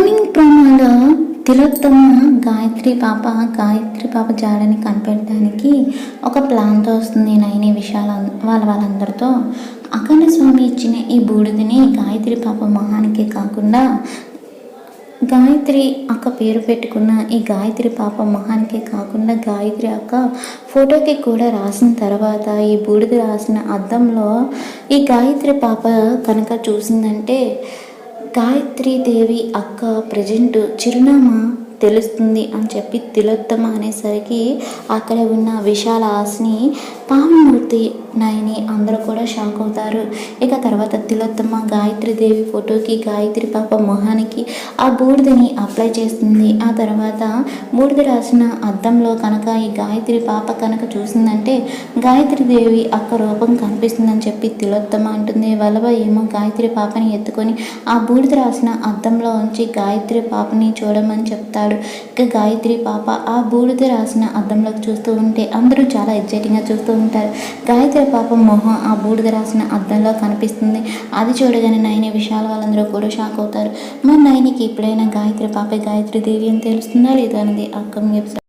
Upcoming ప్రోమోలో తిలోత్తమ గాయత్రి పాప జాడని కనిపెట్టడానికి ఒక ప్లాన్తో వస్తుంది. నైని విశాల వాళ్ళందరితో అఖండ స్వామి ఇచ్చిన ఈ బూడిదని గాయత్రి పాప మొహానికే కాకుండా గాయత్రి అక్క పేరు పెట్టుకున్న ఈ గాయత్రి పాప మొహానికే కాకుండా గాయత్రి అక్క ఫోటోకి కూడా రాసిన తర్వాత ఈ బూడిద రాసిన అద్దంలో ఈ గాయత్రి పాప కనుక చూసిందంటే గాయత్రీదేవి అక్క ప్రజెంట్ చిరునామా తెలుస్తుంది అని చెప్పి తిలోత్తమ అనేసరికి అక్కడ ఉన్న విశాల హాస్ని పావనమూర్తి నయని అందరూ కూడా షాక్ అవుతారు. ఇక తర్వాత తిలోత్తమ గాయత్రీదేవి ఫోటోకి గాయత్రి పాప మొహానికి ఆ బూడిదని అప్లై చేస్తుంది. ఆ తర్వాత బూడిద రాసిన అద్దంలో కనుక ఈ గాయత్రి పాప కనుక చూసిందంటే గాయత్రీదేవి అక్క రూపం కనిపిస్తుందని చెప్పి తిలోత్తమ అంటుంది. వల్లభ ఏమో గాయత్రి పాపని ఎత్తుకొని ఆ బూడిద రాసిన అద్దంలో ఉంచి గాయత్రి పాపని చూడమని చెప్తాడు. ఇక గాయత్రి పాప ఆ బూడిద రాసిన అద్దంలోకి చూస్తూ ఉంటే అందరూ చాలా ఎగ్జైటింగ్గా చూస్తూ ఉంటారు. గాయత్రి పాప మొహం ఆ బూడిద రాసిన అద్దంలో కనిపిస్తుంది. అది చూడగానే నయని విశాల వాళ్ళందరూ కూడా షాక్ అవుతారు. మరి నయనికి ఎప్పుడైనా గాయత్రి పాప గాయత్రీదేవి అని తెలుస్తుందా లేదా అనేది అప్కమింగ్ ఎపిసోడ్